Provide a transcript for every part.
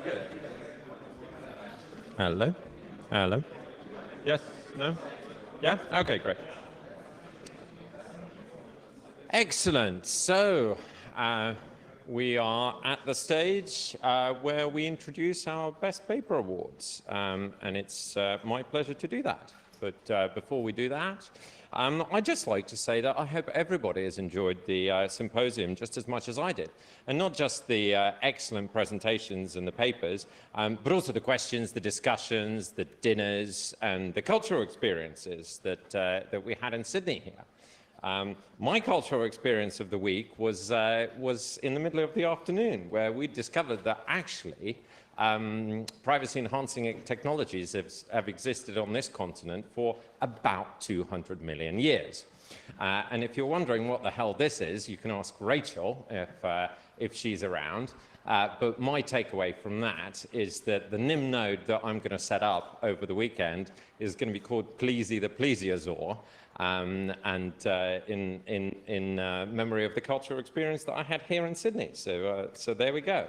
good. Hello? Hello? Yes? No? Yeah? Okay, great. Excellent. So, we are at the stage where we introduce our Best Paper Awards, and it's my pleasure to do that. But before we do that, I'd just like to say that I hope everybody has enjoyed the symposium just as much as I did. And not just the excellent presentations and the papers, but also the questions, the discussions, the dinners, and the cultural experiences that we had in Sydney here. My cultural experience of the week was in the middle of the afternoon, where we discovered that actually privacy-enhancing technologies have existed on this continent for about 200 million years. And if you're wondering what the hell this is, you can ask Rachel if she's around. But my takeaway from that is that the NIM node that I'm going to set up over the weekend is going to be called Pleasy the Plesiosaur, and in memory of the cultural experience that I had here in Sydney. So there we go.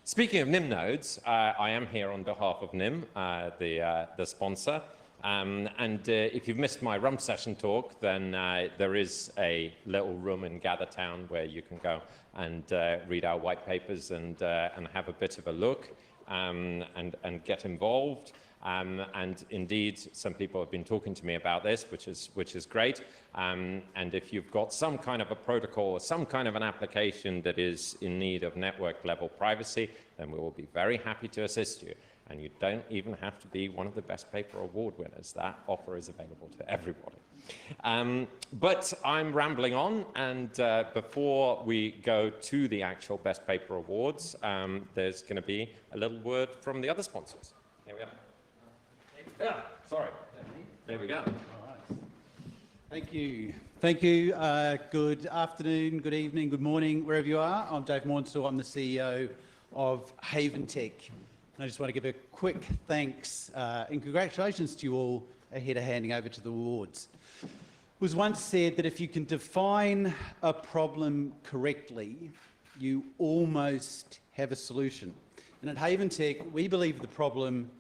Speaking of NIM nodes, I am here on behalf of NIM, the sponsor. And if you've missed my rum session talk, then there is a little room in Gathertown where you can go and read our white papers and have a bit of a look and get involved. And indeed, some people have been talking to me about this, which is great. And if you've got some kind of a protocol or some kind of an application that is in need of network level privacy, then we will be very happy to assist you. And you don't even have to be one of the Best Paper Award winners. That offer is available to everybody. But I'm rambling on, and before we go to the actual Best Paper Awards, there's going to be a little word from the other sponsors. Here we are. Yeah, sorry. There we go. All right. Thank you. Thank you. Good afternoon, good evening, good morning, wherever you are. I'm Dave Mornsell. I'm the CEO of Haventech. And I just want to give a quick thanks and congratulations to you all ahead of handing over to the awards. It was once said that if you can define a problem correctly, you almost have a solution. And at Haventech, we believe the problem,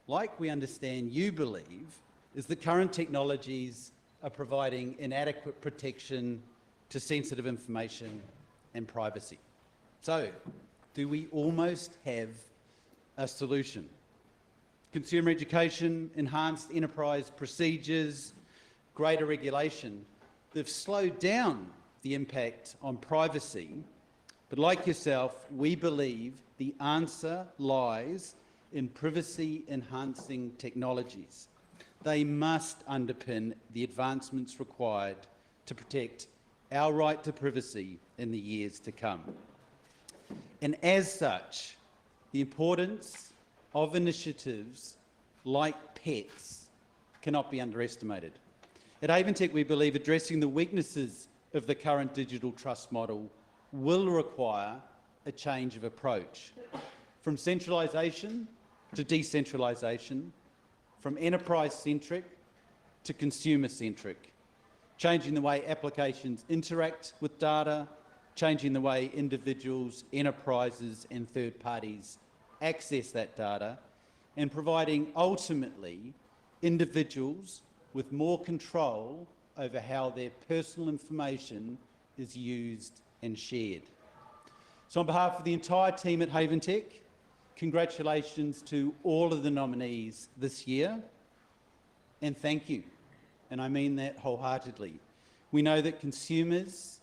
like we understand you believe, is that current technologies are providing inadequate protection to sensitive information and privacy. So, do we almost have a solution? Consumer education, enhanced enterprise procedures, greater regulation, they've slowed down the impact on privacy. But like yourself, we believe the answer lies in privacy-enhancing technologies. They must underpin the advancements required to protect our right to privacy in the years to come. And as such, the importance of initiatives like PETS cannot be underestimated. At Haventech, we believe addressing the weaknesses of the current digital trust model will require a change of approach, from centralisation to decentralisation, from enterprise-centric to consumer-centric, changing the way applications interact with data, changing the way individuals, enterprises and third parties access that data, and providing ultimately individuals with more control over how their personal information is used and shared. So on behalf of the entire team at Haventech, congratulations to all of the nominees this year, and thank you, and I mean that wholeheartedly. We know that consumers,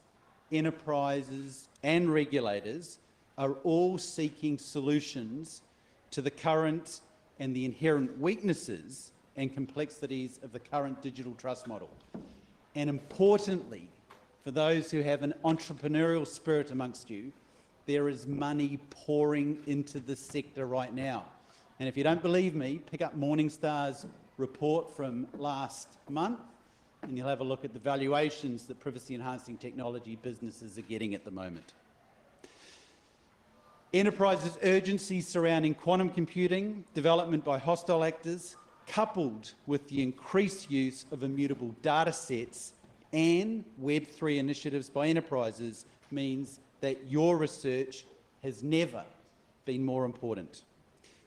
enterprises and regulators are all seeking solutions to the current and the inherent weaknesses and complexities of the current digital trust model. And importantly, for those who have an entrepreneurial spirit amongst you, there is money pouring into this sector right now. And if you don't believe me, pick up Morningstar's report from last month and you'll have a look at the valuations that privacy-enhancing technology businesses are getting at the moment. Enterprises' urgency surrounding quantum computing, development by hostile actors, coupled with the increased use of immutable data sets and Web3 initiatives by enterprises, means that your research has never been more important.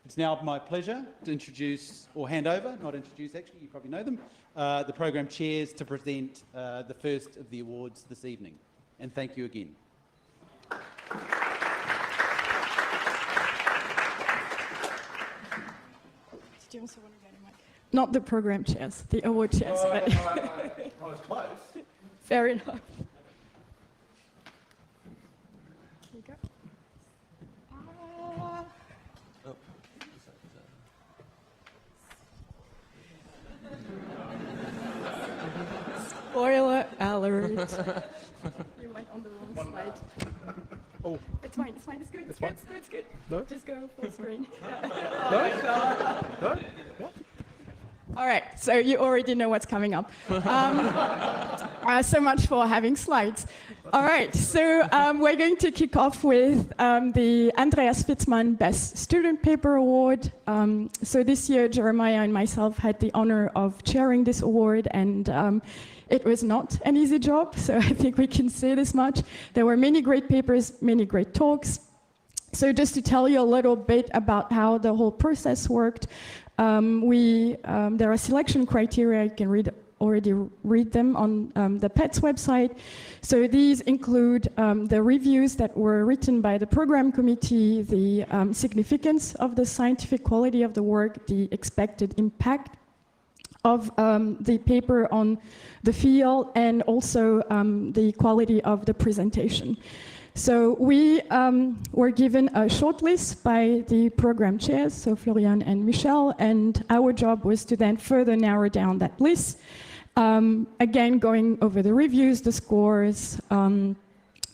It's now my pleasure to introduce, or hand over, not introduce actually, you probably know them, the program chairs to present the first of the awards this evening. And thank you again. Did you also want to get a mic? Not the program chairs, the award chairs. But I was close. fair enough. Here you go. Spoiler alert. You went on the wrong slide. Oh. It's fine, it's fine, it's good, it's good, it's good. No? Just go full screen. No? All right, so you already know what's coming up. So much for having slides. All right, so we're going to kick off with the Andreas Fitzmann Best Student Paper Award. So this year, Jeremiah and myself had the honor of chairing this award, and it was not an easy job, so I think we can say this much. There were many great papers, many great talks. So just to tell you a little bit about how the whole process worked, there are selection criteria. You can already read them on the PETS website. So these include the reviews that were written by the program committee, the significance of the scientific quality of the work, the expected impact of the paper on the field, and also the quality of the presentation. So we were given a short list by the program chairs, so Florian and Michel, and our job was to then further narrow down that list. Again, going over the reviews, the scores,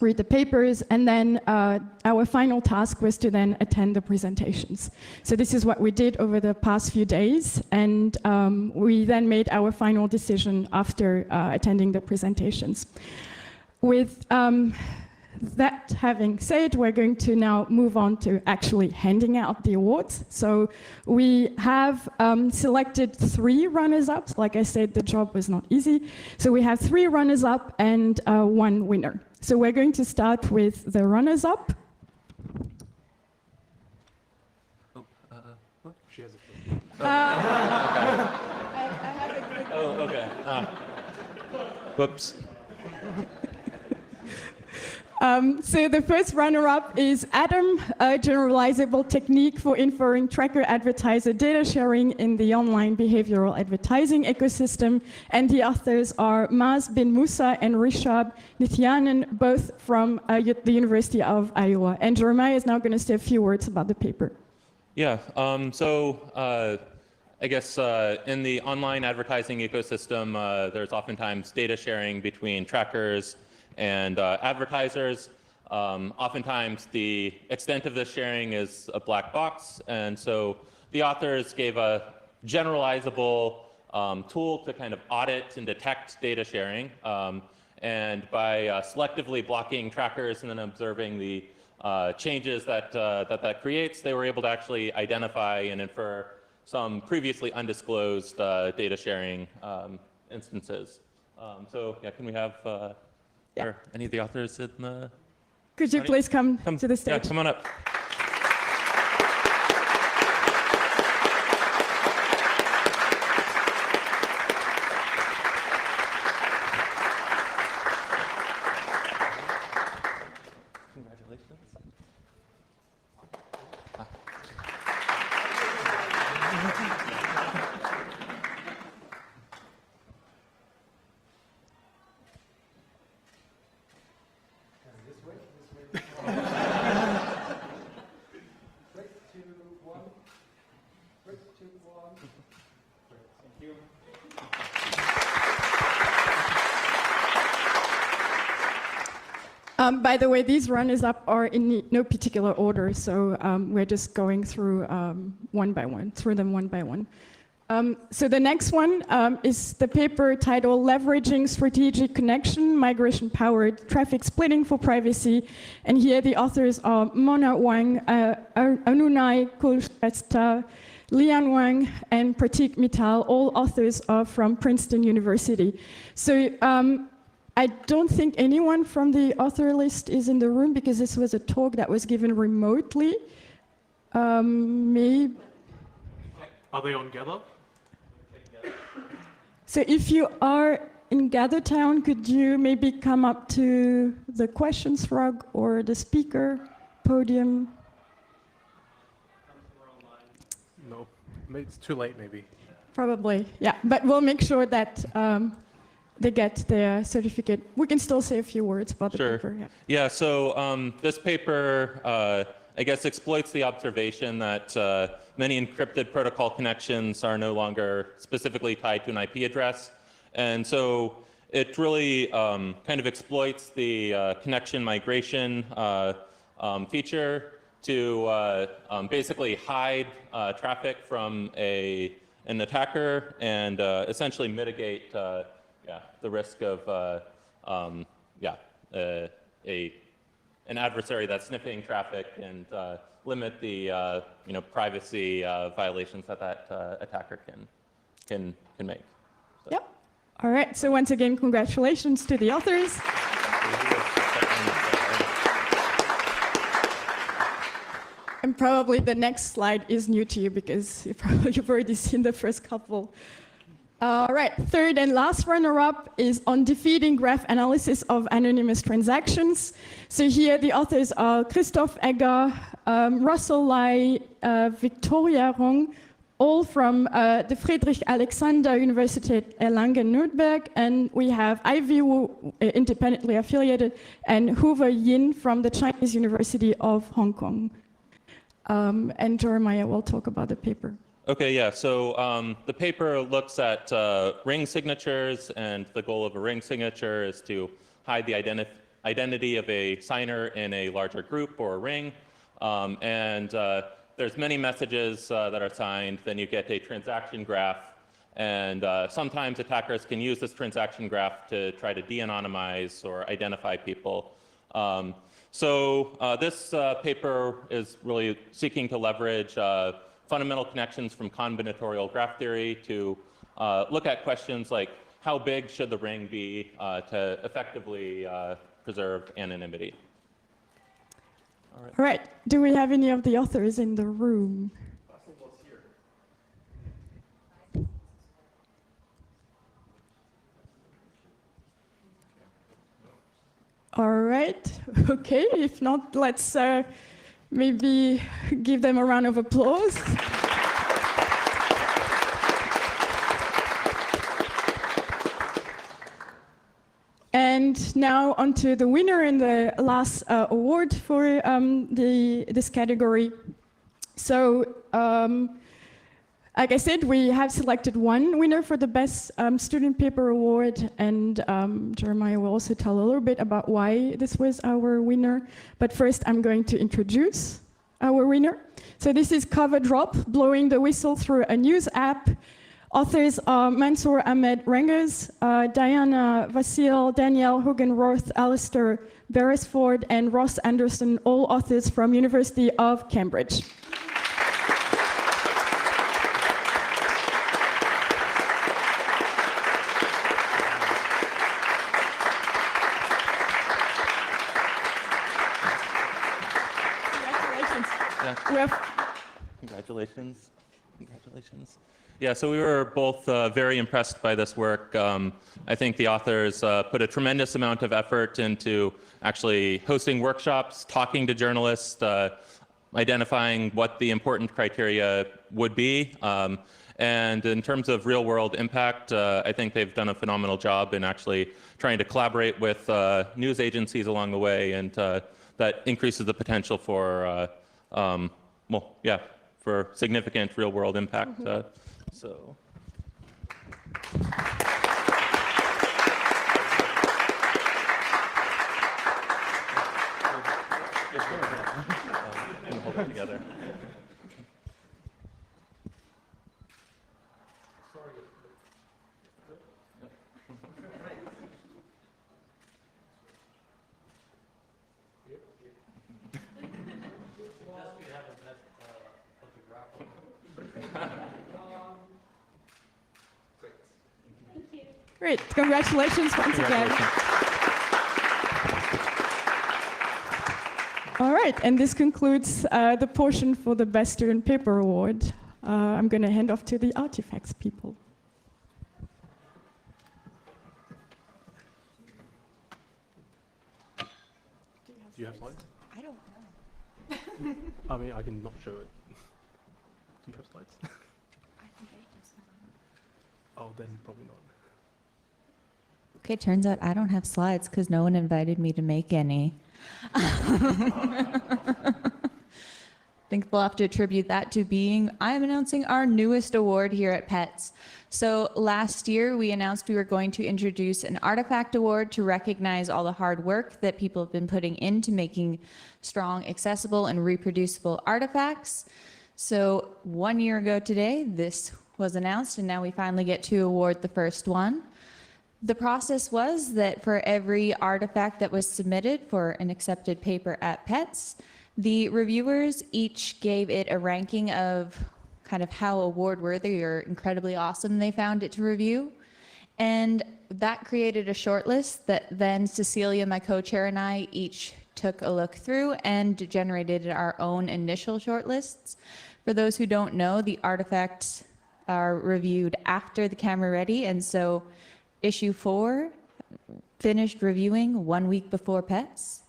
read the papers, and then our final task was to then attend the presentations. So this is what we did over the past few days, and we then made our final decision after attending the presentations. With that having said, we're going to now move on to actually handing out the awards. So we have selected 3 runners-ups. Like I said, the job was not easy. So we have 3 runners-up and 1 winner. So we're going to start with the runners-up. She has a I have a good Oh, okay. Whoops. So the first runner-up is Adam, a generalizable technique for inferring tracker advertiser data sharing in the online behavioral advertising ecosystem. And the authors are Maz bin Musa and Rishab Nithyanan, both from the University of Iowa. And Jeremiah is now going to say a few words about the paper. Yeah, I guess in the online advertising ecosystem, there's oftentimes data sharing between trackers and advertisers. Oftentimes the extent of this sharing is a black box, and so the authors gave a generalizable tool to kind of audit and detect data sharing. And by selectively blocking trackers and then observing the changes that creates, they were able to actually identify and infer some previously undisclosed data sharing instances. So yeah, can we have are any of the authors in the... Could you please come to the stage? Yeah, come on up. Congratulations. By the way, these runners-up are in no particular order, so we're just going through one by one. So the next one is the paper titled Leveraging Strategic Connection, Migration-Powered Traffic Splitting for Privacy. And here the authors are Mona Wang, Anunay Kulshrestha, Lian Wang, and Pratik Mittal. All authors are from Princeton University. So I don't think anyone from the author list is in the room because this was a talk that was given remotely. Maybe. Are they on Gather? So if you are in Gathertown, could you maybe come up to the questions rug or the speaker podium? No, it's too late maybe. Probably, yeah. But we'll make sure that they get their certificate. We can still say a few words about the Sure. paper. Yeah. Yeah, so this paper, I guess, exploits the observation that many encrypted protocol connections are no longer specifically tied to an IP address. And so it really kind of exploits the connection migration feature to basically hide traffic from an attacker and essentially mitigate the risk of an adversary that's sniffing traffic and limit the privacy violations that attacker can make. So. Yep. All right. So once again, congratulations to the authors. And probably the next slide is new to you because you've already seen the first couple. All right, third and last runner-up is on defeating graph analysis of anonymous transactions. So here the authors are Christoph Egger, Russell Lai, Victoria Rong, all from the Friedrich Alexander Universität Erlangen-Nürnberg, and we have Ivy Wu, independently affiliated, and Hoover Yin from the Chinese University of Hong Kong. And Jeremiah will talk about the paper. Okay, yeah, so the paper looks at ring signatures, and the goal of a ring signature is to hide the identity of a signer in a larger group or a ring. There's many messages that are signed, then you get a transaction graph, and sometimes attackers can use this transaction graph to try to de-anonymize or identify people. This paper is really seeking to leverage fundamental connections from combinatorial graph theory to look at questions like how big should the ring be to effectively preserve anonymity. All right. Do we have any of the authors in the room? All right. Okay. If not, let's maybe give them a round of applause. And now on to the winner in the last award for this category. So, like I said, we have selected one winner for the Best Student Paper Award, and Jeremiah will also tell a little bit about why this was our winner. But first, I'm going to introduce our winner. So this is Cover Drop, blowing the whistle through a news app. Authors are Mansour Ahmed Rengers, Diana Vasil, Danielle Hogan-Roth, Alistair Beresford, and Ross Anderson, all authors from University of Cambridge. Congratulations. Congratulations. Yeah, so we were both very impressed by this work. I think the authors put a tremendous amount of effort into actually hosting workshops, talking to journalists, identifying what the important criteria would be. And in terms of real-world impact, I think they've done a phenomenal job in actually trying to collaborate with news agencies along the way, and that increases the potential for for significant real-world impact. So. Hold it together. Great, congratulations once again. All right, and this concludes the portion for the Best Student Paper Award. I'm going to hand off to the artifacts people. Do you have slides? I don't know. I mean, I can not show it. Do you have slides? Oh, then probably not. Okay, turns out I don't have slides because no one invited me to make any. I think we'll have to attribute that to I'm announcing our newest award here at PETS. So last year we announced we were going to introduce an artifact award to recognize all the hard work that people have been putting into making strong, accessible, and reproducible artifacts. So 1 year ago today, this was announced, and now we finally get to award the first one. The process was that for every artifact that was submitted for an accepted paper at PETS, the reviewers each gave it a ranking of kind of how award-worthy or incredibly awesome they found it to review. And that created a shortlist that then Cecilia, my co-chair, and I each took a look through and generated our own initial shortlists. For those who don't know, the artifacts are reviewed after the camera ready, and so issue 4 finished reviewing 1 week before PETS,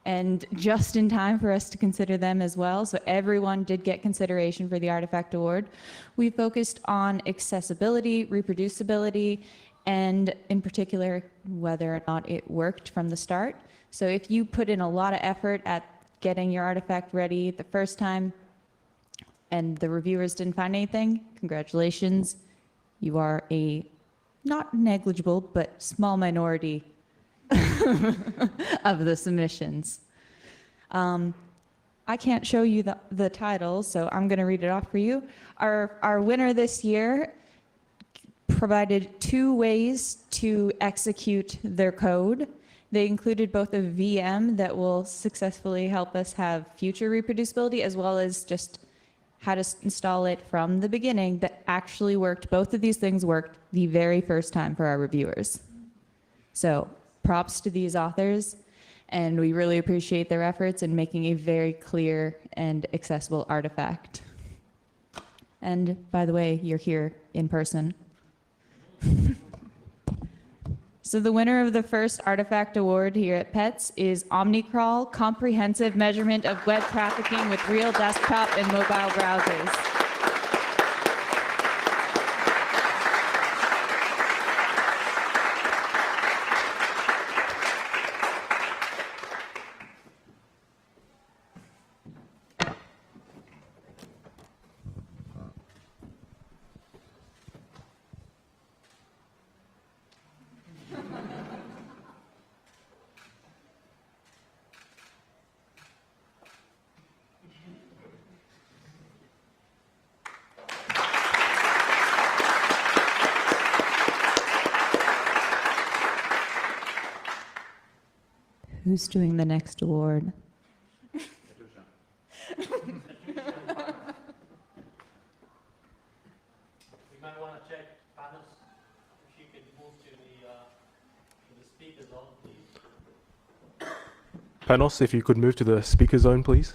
and just in time for us to consider them as well. So everyone did get consideration for the Artifact Award. We focused on accessibility, reproducibility, and in particular, whether or not it worked from the start. So if you put in a lot of effort at getting your artifact ready the first time and the reviewers didn't find anything, congratulations. You are a not negligible, but small minority of the submissions. I can't show you the titles, so I'm going to read it off for you. Our winner this year provided 2 ways to execute their code. They included both a VM that will successfully help us have future reproducibility, as well as just how to install it from the beginning that actually worked. Both of these things worked the very first time for our reviewers. So props to these authors, and we really appreciate their efforts in making a very clear and accessible artifact. And by the way, you're here in person. So the winner of the first Artifact Award here at PETS is OmniCrawl, Comprehensive Measurement of Web Trafficking with Real Desktop and Mobile Browsers. Who's doing the next award? We might want to check Panos, if you could move to the speaker zone, please. Panos, if you could move to the speaker zone, please.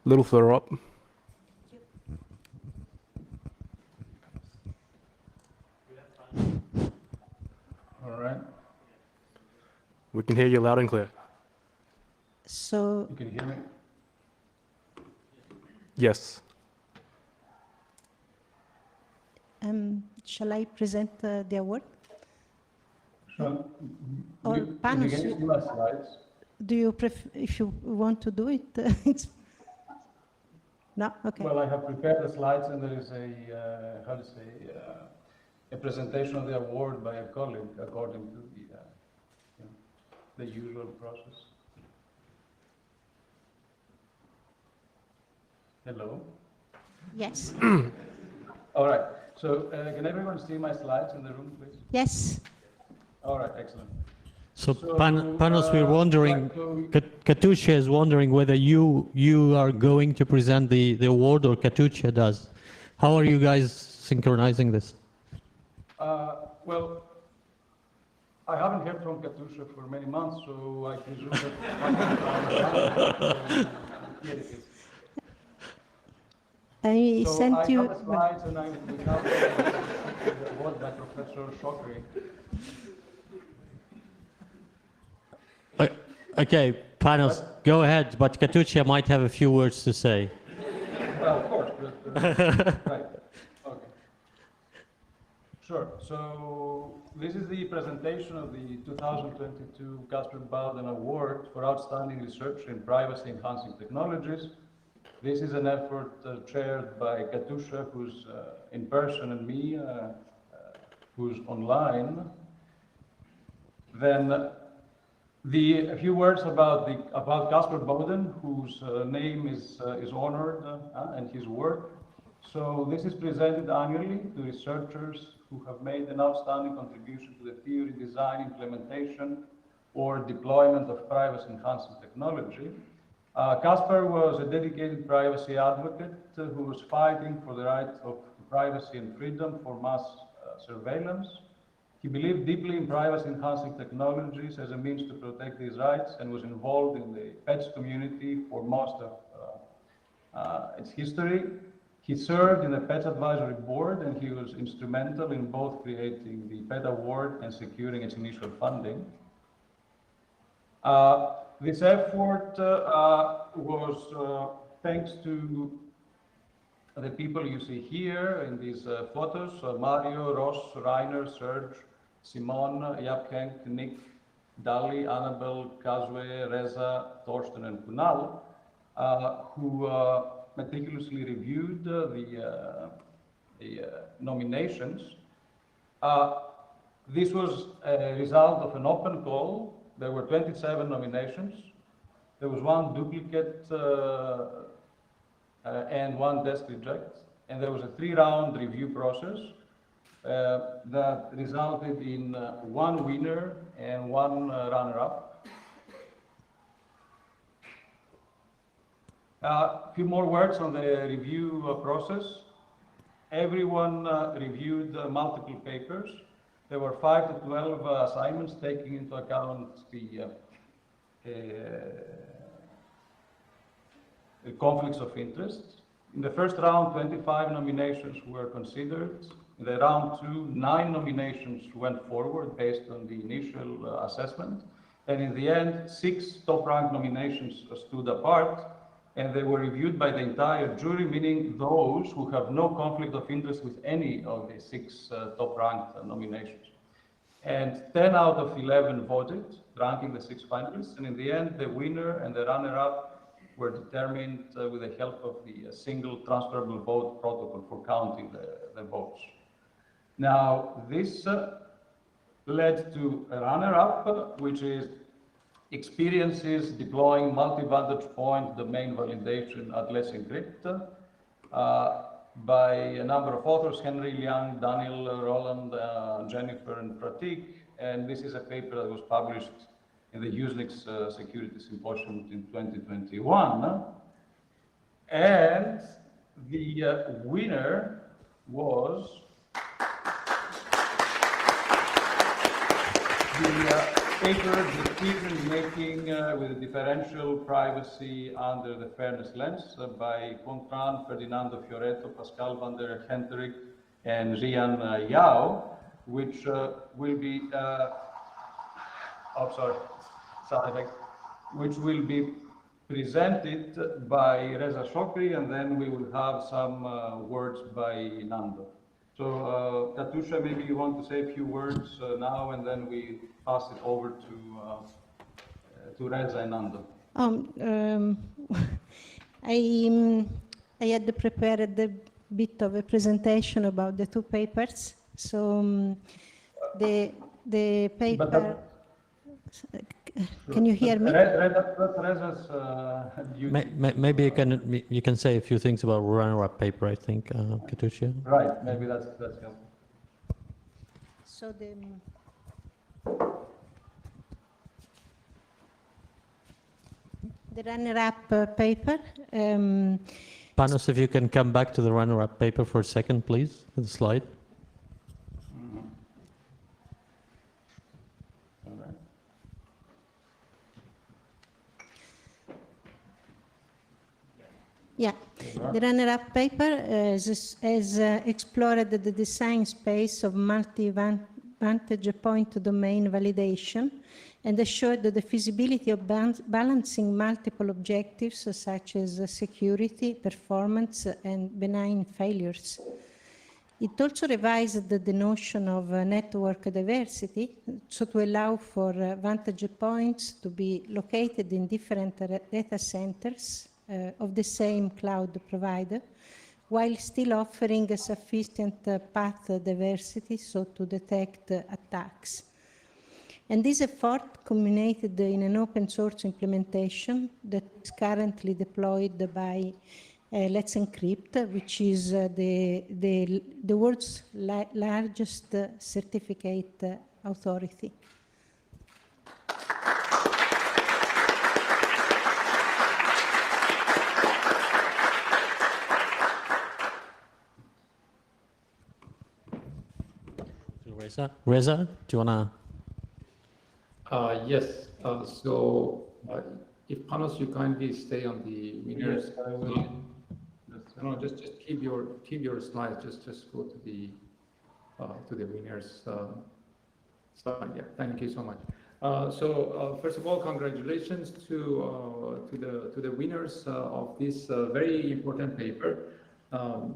A little further up. All right. We can hear you loud and clear. So you can hear me? Yes. Shall I present the award? Sure. Or Can you Panos, see my slides? do you if you want to do it? It's no, okay. Well, I have prepared the slides, and there is a how to say a presentation of the award by a colleague according to the usual process. Hello. Yes. All right. So can everyone see my slides in the room, please? Yes. All right. Excellent. So, So, Panos, we're wondering, like Katusha is wondering whether you are going to present the award or Katusha does. How are you guys synchronizing this? Well, I haven't heard from Katusha for many months, so I presume that here it is. I So sent I you. have the slides and I will have the award by Professor Shokri. Okay, panels, go ahead, but Katusha might have a few words to say. Well, of course, right, okay. Sure, so this is the presentation of the 2022 Casper Bowden Award for Outstanding Research in Privacy Enhancing Technologies. This is an effort chaired by Katusha, who's in person, and me, who's online. Then a few words about Casper Bowden, whose name is honored and his work. So this is presented annually to researchers who have made an outstanding contribution to the theory, design, implementation, or deployment of privacy-enhancing technology. Casper was a dedicated privacy advocate who was fighting for the right of privacy and freedom for mass surveillance. He believed deeply in privacy-enhancing technologies as a means to protect these rights and was involved in the PETS community for most of its history. He served in the PETS advisory board, and he was instrumental in both creating the PET award and securing its initial funding. This effort was thanks to the people you see here in these photos, Mario, Ross, Rainer, Serge, Simon, Jaap Henk, Nick, Dali, Annabelle, Kazwe, Reza, Thorsten, and Kunal, who meticulously reviewed the nominations. This was a result of an open call. There were 27 nominations. There was one duplicate and one desk reject, and there was a 3-round review process that resulted in one winner and one runner-up. A few more words on the review process. Everyone reviewed multiple papers. There were 5 to 12 assignments, taking into account the conflicts of interest. In the first round, 25 nominations were considered. In the round 2, 9 nominations went forward based on the initial assessment. And in the end, 6 top-ranked nominations stood apart, and they were reviewed by the entire jury, meaning those who have no conflict of interest with any of the 6 top-ranked nominations. And 10 out of 11 voted, ranking the 6 finalists. And in the end, the winner and the runner-up were determined with the help of the single transferable vote protocol for counting the votes. Now, this led to a runner-up, which is experiences deploying multi-vantage point domain validation at Let's Encrypt by a number of authors, Henry Liang, Daniel, Roland, Jennifer, and Pratik. And this is a paper that was published in the Usenix Security Symposium in 2021. And the winner was the paper Decision-Making with a Differential Privacy Under the Fairness Lens by Contran, Ferdinando Fioretto, Pascal van der Henterik, and Rian Yao, which will be which will be presented by Reza Shokri, and then we will have some words by Nando. So, Katusha, maybe you want to say a few words now, and then we pass it over to Reza and Nando. I had prepared a bit of a presentation about the 2 papers. So the paper. Can you hear me? Reza's duty. Maybe you can say a few things about runner-up paper, I think, Katusha. Right, maybe that's helpful. So the runner-up paper. Panos, if you can come back to the runner-up paper for a second, please, the slide. Yeah, the runner-up paper has explored the design space of multi-vantage point domain validation and assured the feasibility of balancing multiple objectives such as security, performance, and benign failures. It also revised the notion of network diversity, so to allow for vantage points to be located in different data centers of the same cloud provider, while still offering a sufficient path diversity, so to detect attacks. And this effort culminated in an open source implementation that is currently deployed by Let's Encrypt, which is the world's largest certificate authority. Reza, do you want Yes. If Panos, you kindly stay on the winners. Yes, I will. No, just keep your slides. Just go to the winners slide. Yeah. Thank you so much. First of all, congratulations to the winners of this very important paper.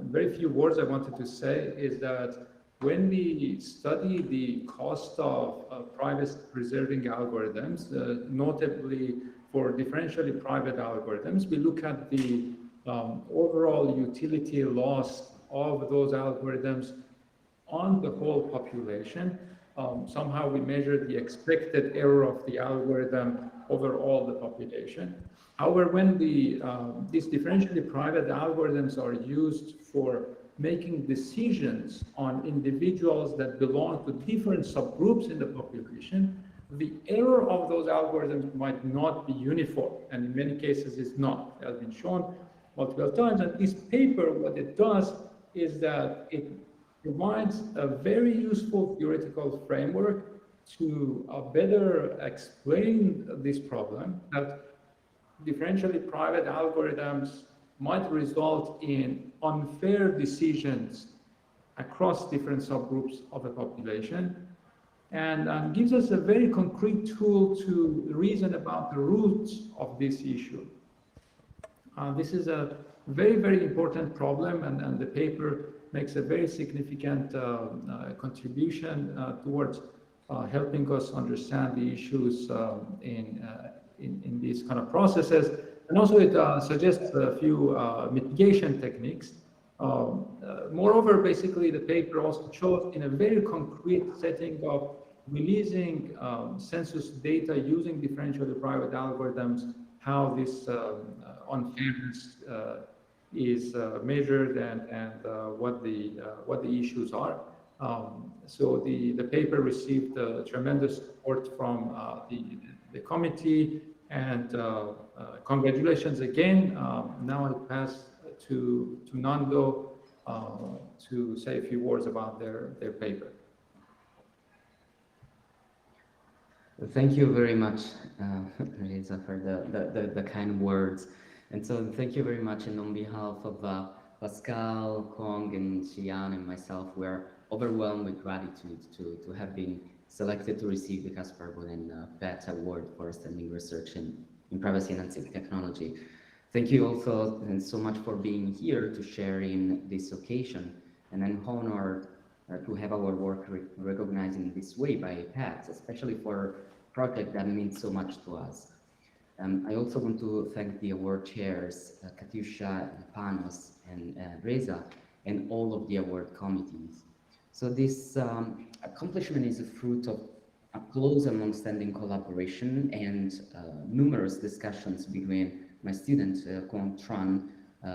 Very few words I wanted to say is that when we study the cost of privacy preserving algorithms, notably for differentially private algorithms, we look at the overall utility loss of those algorithms on the whole population. Somehow we measure the expected error of the algorithm over all the population. However, when these differentially private algorithms are used for making decisions on individuals that belong to different subgroups in the population, the error of those algorithms might not be uniform, and in many cases is not. It has been shown multiple times, and this paper, what it does is that it provides a very useful theoretical framework to better explain this problem, that differentially private algorithms might result in unfair decisions across different subgroups of the population, and gives us a very concrete tool to reason about the roots of this issue. This is a very, very important problem, and the paper makes a very significant contribution towards helping us understand the issues in these kind of processes. And also it suggests a few mitigation techniques. Moreover, basically the paper also shows in a very concrete setting of releasing census data using differentially private algorithms, how this unfairness is measured and what the issues are. So the paper received tremendous support from the committee, and congratulations again. Now I pass to Nando to say a few words about their paper. Thank you very much, Reza, for the kind words. And so thank you very much. And on behalf of Pascal, Kong, and Xian, and myself, we're overwhelmed with gratitude to have been selected to receive the Kaspar Boden PET Award for outstanding research in privacy enhancing technology. Thank you also and so much for being here to share in this occasion, and I'm honored to have our work recognized in this way by PET, especially for a project that means so much to us. I also want to thank the award chairs, Katyusha, Panos, and Reza, and all of the award committees. So this accomplishment is a fruit of a close and long-standing collaboration and numerous discussions between my student, Quang Tran,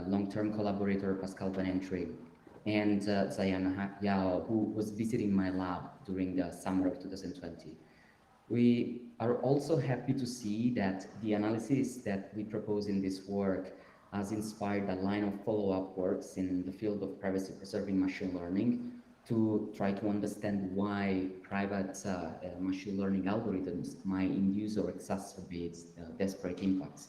long-term collaborator, Pascal Van Entry, and Zayan Yao, who was visiting my lab during the summer of 2020. We are also happy to see that the analysis that we propose in this work has inspired a line of follow-up works in the field of privacy-preserving machine learning to try to understand why private machine learning algorithms might induce or exacerbate disparate impacts.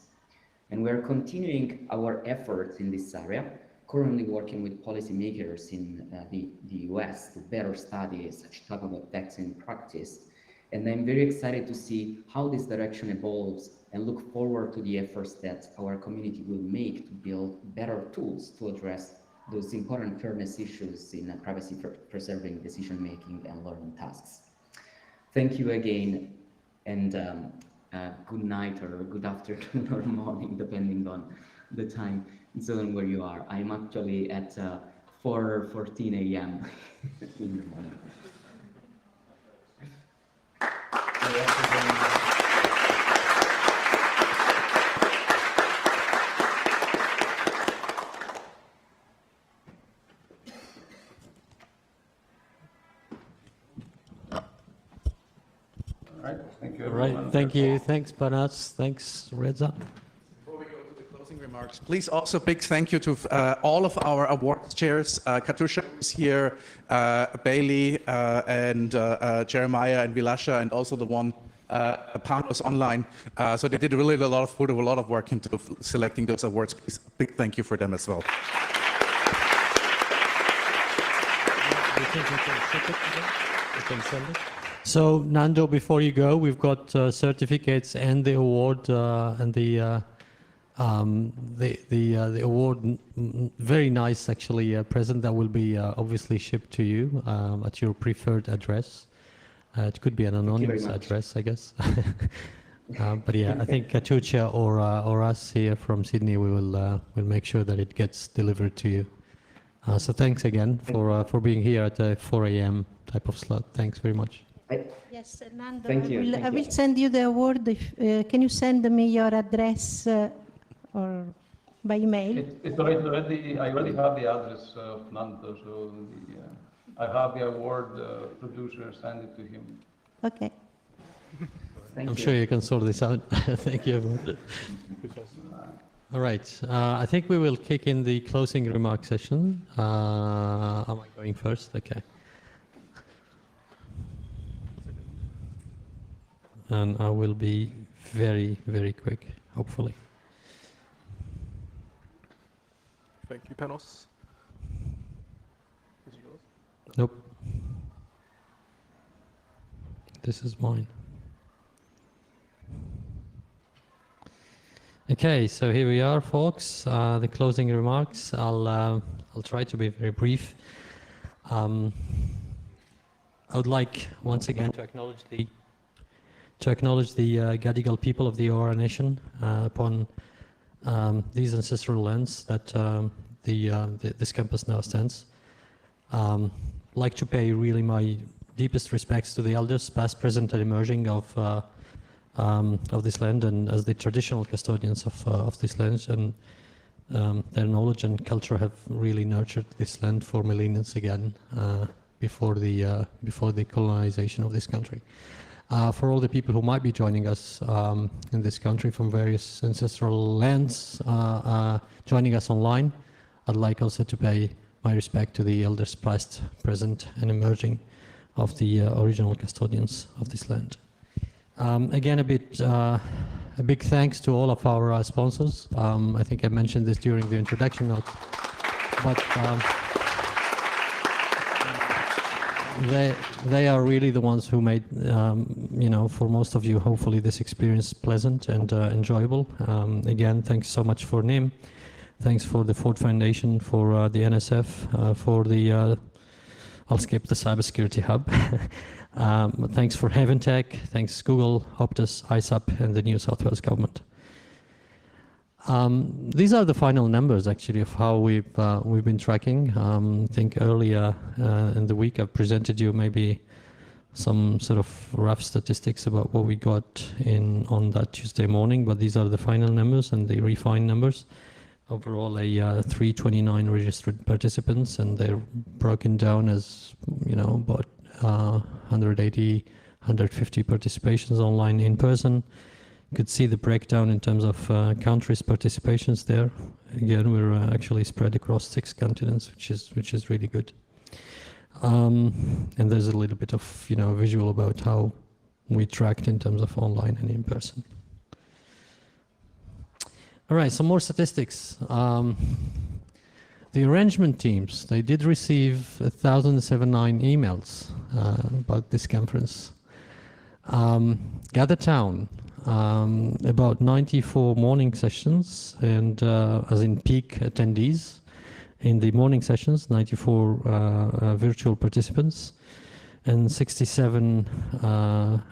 And we're continuing our efforts in this area, currently working with policymakers in the US to better study such type of effects in practice. And I'm very excited to see how this direction evolves and look forward to the efforts that our community will make to build better tools to address those important fairness issues in privacy-preserving decision-making and learning tasks. Thank you again, and good night or good afternoon or morning, depending on the time zone where you are. I'm actually at 4:14 a.m. in the morning. All right, thank you. Thanks, Panos. Thanks, Reza. Before we go to the closing remarks, please also big thank you to all of our awards chairs. Katusha is here, Bailey, and Jeremiah and Vilasha, and also the one Panos online. So they did really put a lot of work into selecting those awards. Please, big thank you for them as well. So Nando, before you go, we've got certificates and the award and the award, very nice actually present that will be obviously shipped to you at your preferred address. It could be an anonymous address, I guess. But yeah, I think Katusha or us here from Sydney, we will make sure that it gets delivered to you. So thanks again for being here at a 4 a.m. type of slot. Thanks very much. Yes, Nando, Thank you. I will send you the award. Can you send me your address or by email? I already have the address of Nando, so I have the award producer send it to him. Okay. Thank I'm you. sure you can sort this out. Thank you, everyone. All right. I think we will kick in the closing remark session. Am I going first? Okay. And I will be very, very quick, hopefully. Thank you, Panos. Nope. This is mine. Okay, so here we are, folks. The closing remarks. I'll try to be very brief. I would like once again to acknowledge the Gadigal people of the Eora Nation upon these ancestral lands that this campus now stands. Like to pay really my deepest respects to the elders, past, present, and emerging of this land, and as the traditional custodians of this land, and their knowledge and culture have really nurtured this land for millennia again before the colonization of this country. For all the people who might be joining us in this country from various ancestral lands, joining us online, I'd like also to pay my respect to the elders past, present, and emerging of the original custodians of this land. Again, a big thanks to all of our sponsors. I think I mentioned this during the introduction note, but they are really the ones who made, for most of you, hopefully this experience pleasant and enjoyable. Again, thanks so much for NIM. Thanks for the Ford Foundation, for the NSF, for the, I'll skip the Cybersecurity Hub. Thanks for Haventech, thanks Google, Optus, ISAP, and the New South Wales government. These are the final numbers, actually, of how we've been tracking. I think earlier in the week I've presented you maybe some sort of rough statistics about what we got on that Tuesday morning, but these are the final numbers and the refined numbers. Overall, 329 registered participants, and they're broken down as, about 180, 150 participations online in person. You could see the breakdown in terms of countries' participations there. Again, we're actually spread across 6 continents, which is really good. And there's a little bit of visual about how we tracked in terms of online and in person. All right, some more statistics. The arrangement teams, they did receive 1,079 emails about this conference. Gather Town, about 94 morning sessions, and as in peak attendees in the morning sessions, 94 virtual participants, and 67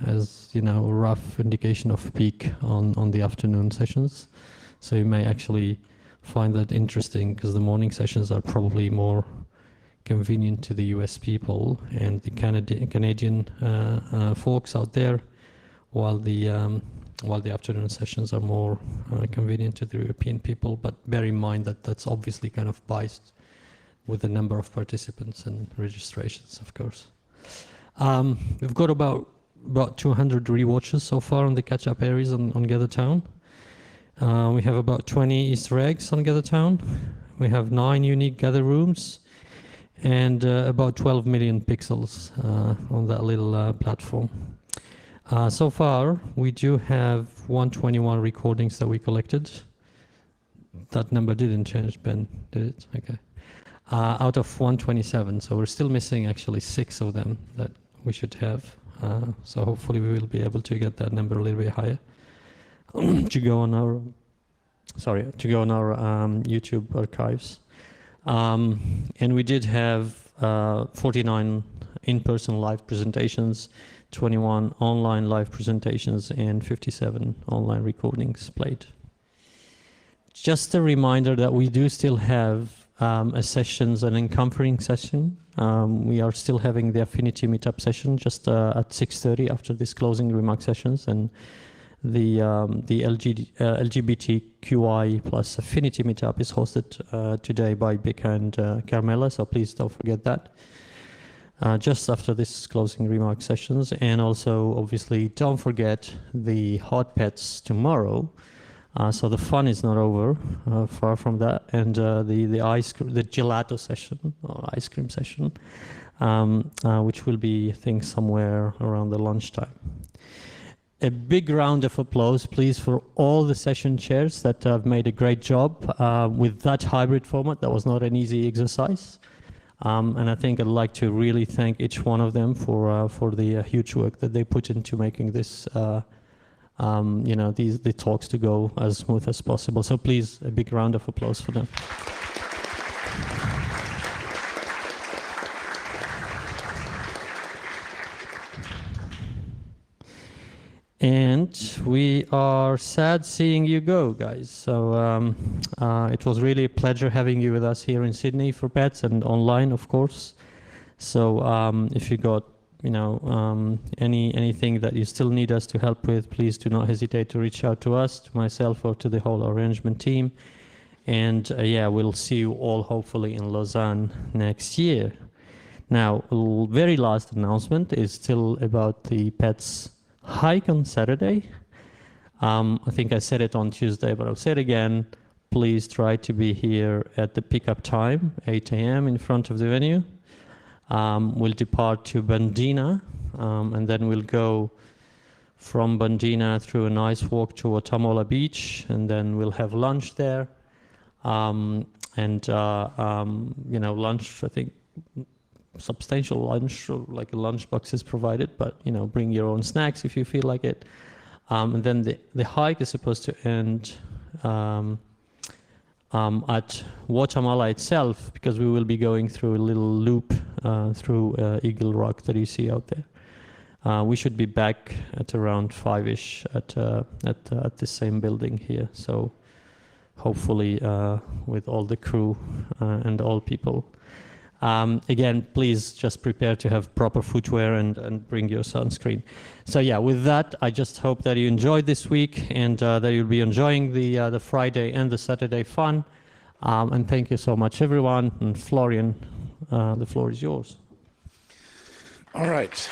as a rough indication of peak on the afternoon sessions. So you may actually find that interesting because the morning sessions are probably more convenient to the US people and the Canadian folks out there, while the afternoon sessions are more convenient to the European people. But bear in mind that that's obviously kind of biased with the number of participants and registrations, of course. We've got about 200 rewatches so far on the catch-up areas on Gather Town. We have about 20 Easter eggs on Gather Town. We have 9 unique gather rooms and about 12 million pixels on that little platform. So far, we do have 121 recordings that we collected. That number didn't change, Ben, did it? Okay. Out of 127, so we're still missing actually 6 of them that we should have. So hopefully we will be able to get that number a little bit higher. to go on our YouTube archives. And we did have 49 in-person live presentations, 21 online live presentations, and 57 online recordings played. Just a reminder that we do still have a sessions, an encountering session. We are still having the Affinity Meetup session just at 6:30 after this closing remark sessions, and the LGBTQI plus Affinity Meetup is hosted today by Becca and Carmela, so please don't forget that. Just after this closing remark sessions, and also obviously don't forget the hot pets tomorrow. So the fun is not over, far from that, and the gelato session or ice cream session, which will be I think somewhere around the lunchtime. A big round of applause, please, for all the session chairs that have made a great job with that hybrid format. That was not an easy exercise. And I think I'd like to really thank each one of them for the huge work that they put into making this, the talks to go as smooth as possible. So please, a big round of applause for them. And we are sad seeing you go, guys. So it was really a pleasure having you with us here in Sydney for Pets and online, of course. So if you got, anything that you still need us to help with, please do not hesitate to reach out to us, to myself, or to the whole arrangement team. And we'll see you all hopefully in Lausanne next year. Now, very last announcement is still about the Pets hike on Saturday. I think I said it on Tuesday, but I'll say it again. Please try to be here at the pickup time, 8 a.m. in front of the venue. We'll depart to Bandina, and then we'll go from Bandina through a nice walk to Watamola Beach, and then we'll have lunch there. Lunch, I think, substantial lunch, or like a lunchbox is provided, but bring your own snacks if you feel like it. And then the hike is supposed to end at Watamola itself, because we will be going through a little loop through Eagle Rock that you see out there. We should be back at around 5-ish at the same building here. So hopefully with all the crew and all people. Again, please just prepare to have proper footwear and bring your sunscreen. So with that, I just hope that you enjoyed this week and that you'll be enjoying the Friday and the Saturday fun. And thank you so much, everyone. And Florian, the floor is yours. All right.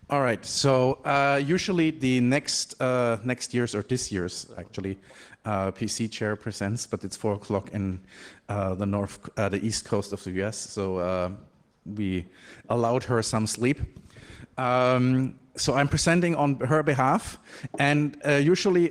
All right. So usually the next year's or this year's actually PC chair presents, but it's 4 o'clock in the east coast of the US. So we allowed her some sleep. So I'm presenting on her behalf, and usually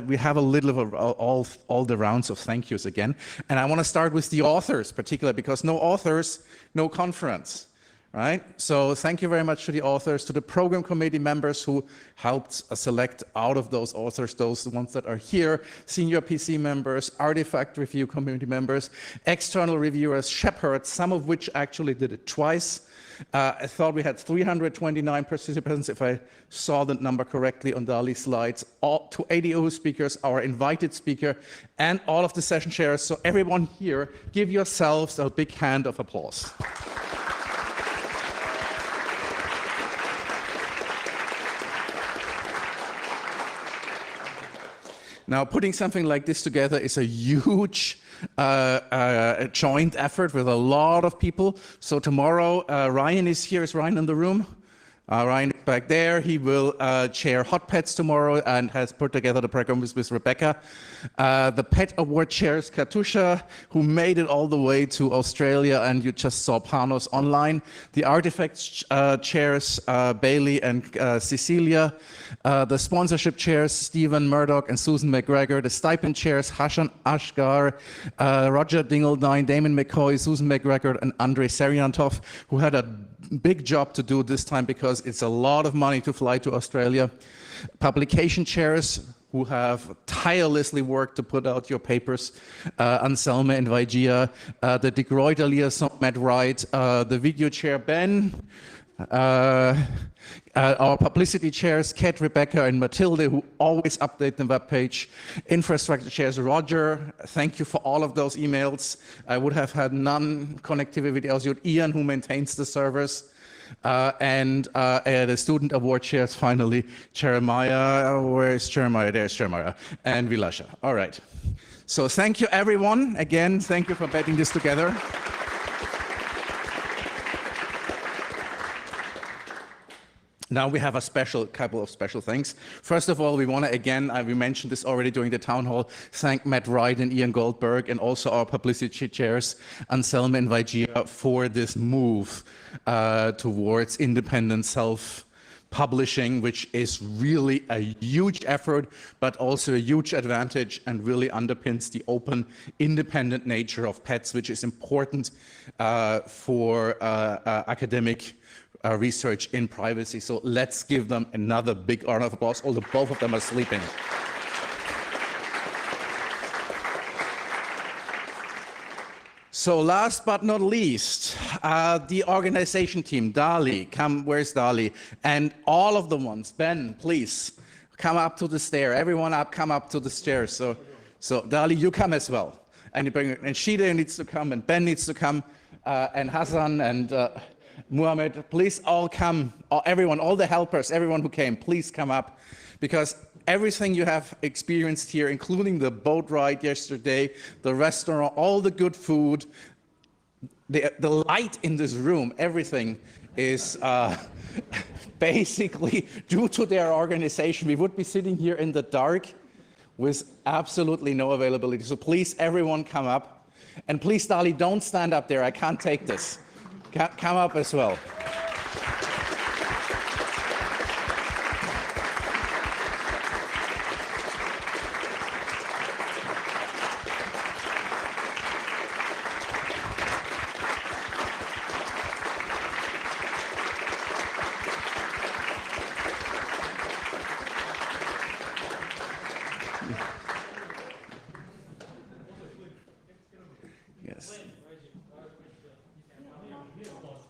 we have a little of all the rounds of thank yous again. And I want to start with the authors, particularly because no authors, no conference, right? So thank you very much to the authors, to the program committee members who helped select out of those authors, those ones that are here, senior PC members, artifact review community members, external reviewers, shepherds, some of which actually did it twice. I thought we had 329 participants, if I saw the number correctly on Dali's slides, all to ADO speakers, our invited speaker, and all of the session chairs. So everyone here, give yourselves a big hand of applause. Now, putting something like this together is a huge joint effort with a lot of people. So tomorrow, Ryan is here. Is Ryan in the room? Ryan is back there. He will chair Hot Pets tomorrow and has put together the program with Rebecca. The Pet Award chairs Katusha, who made it all the way to Australia, and you just saw Panos online. The Artifacts chairs Bailey and Cecilia. The sponsorship chairs Stephen Murdoch and Susan McGregor. The stipend chairs Hashan Ashgar, Roger Dingledine, Damon McCoy, Susan McGregor, and Andrei Seriantov, who had a big job to do this time because it's a lot of money to fly to Australia. Publication chairs who have tirelessly worked to put out your papers, Anselme and Vaigia, the De Gruyter liaison, Matt Wright, the video chair, Ben, our publicity chairs, Kat, Rebecca, and Matilde, who always update the webpage. Infrastructure chairs, Roger, thank you for all of those emails. I would have had none connectivity else. You had Ian, who maintains the servers. And the student award chairs, finally, Jeremiah. Where is Jeremiah? There's Jeremiah. And Vilasha. All right. So thank you, everyone. Again, thank you for putting this together. Now we have a couple of special things. First of all, we want to again, we mentioned this already during the town hall, thank Matt Wright and Ian Goldberg and also our publicity chairs, Anselme and Vaigia, for this move towards independent self-publishing, which is really a huge effort, but also a huge advantage and really underpins the open, independent nature of PETS, which is important for academic research in privacy. So let's give them another big round of applause, although both of them are sleeping. So last but not least, the organization team, Dali, where's Dali? And all of the ones, Ben, please, come up to the stair. Everyone up, come up to the stairs. So Dali, you come as well. And Shida needs to come, and Ben needs to come, and Hassan, and Muhammad, please all come, everyone, all the helpers, everyone who came, please come up, because everything you have experienced here, including the boat ride yesterday, the restaurant, all the good food, the light in this room, everything is basically due to their organization. We would be sitting here in the dark with absolutely no availability. So please, everyone come up. And please, Dali, don't stand up there. I can't take this. Come up as well. Yes.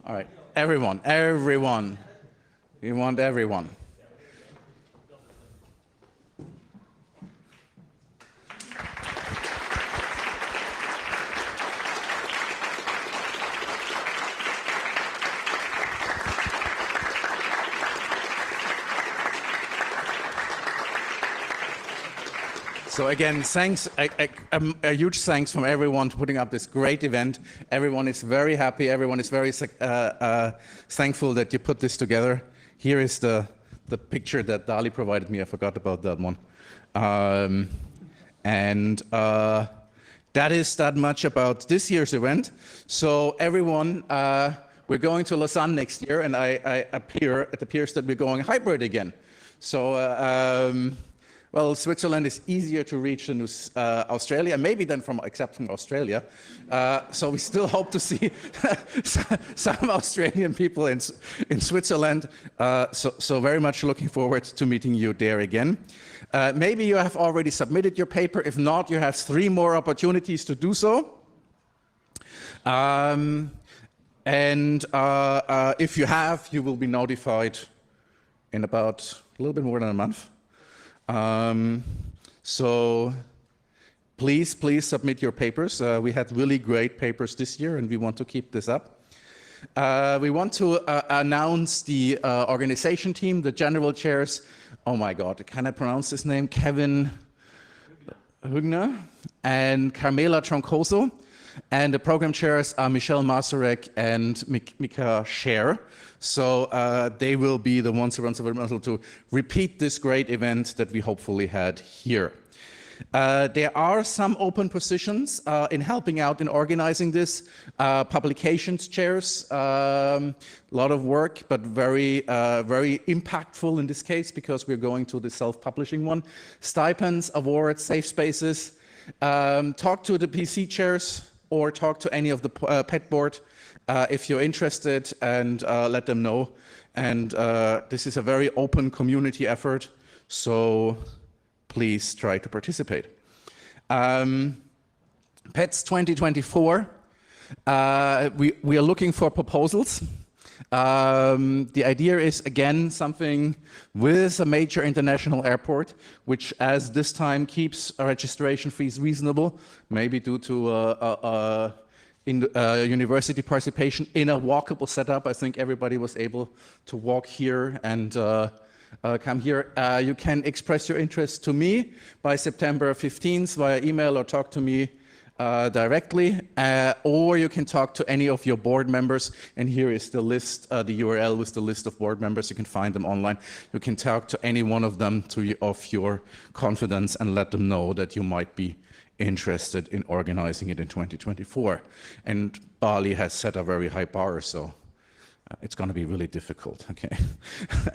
All right, everyone. We want everyone. So again, thanks, a huge thanks from everyone for putting up this great event. Everyone is very happy. Everyone is very thankful that you put this together. Here is the picture that Dali provided me. I forgot about that one. That is that much about this year's event. So everyone we're going to Lausanne next year, and it appears that we're going hybrid again. So, well, Switzerland is easier to reach than Australia, maybe except from Australia. So we still hope to see some Australian people in Switzerland. So very much looking forward to meeting you there again. Maybe you have already submitted your paper. If not, you have 3 more opportunities to do so. If you have, you will be notified in about a little bit more than a month. So please submit your papers. We had really great papers this year, and we want to keep this up. We want to announce the organization team, the general chairs. Oh my God, can I pronounce his name? Kevin Hügner and Carmela Troncoso. And the program chairs are Michelle Masurek and Mika Scher. So they will be the ones responsible to repeat this great event that we hopefully had here. There are some open positions in helping out in organizing this. Publications chairs, a lot of work, but very impactful in this case because we're going to the self-publishing one. Stipends, awards, safe spaces. Talk to the PC chairs or talk to any of the PET board if you're interested, and let them know. And this is a very open community effort, so please try to participate. PETS 2024, we are looking for proposals. The idea is, again, something with a major international airport, which as this time keeps registration fees reasonable, maybe due to university participation in a walkable setup. I think everybody was able to walk here and come here. You can express your interest to me by September 15th via email or talk to me directly, or you can talk to any of your board members. And here is the list, the URL with the list of board members. You can find them online. You can talk to any one of them of your confidence and let them know that you might be interested in organizing it in 2024. And Bali has set a very high bar, so it's going to be really difficult, okay?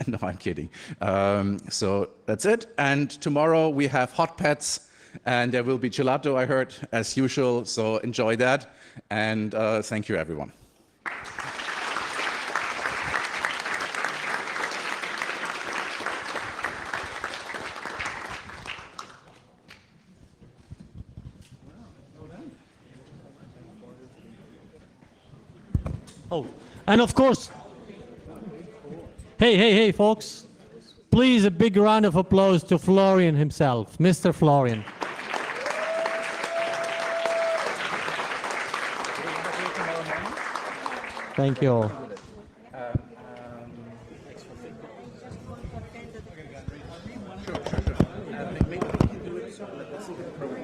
No, I'm kidding. So that's it. And tomorrow we have hot pets, and there will be gelato, I heard, as usual. So enjoy that, and thank you, everyone. Oh, and of course, hey, folks, please a big round of applause to Florian himself, Mr. Florian. Thank you all. Maybe we can do it so let's see the program.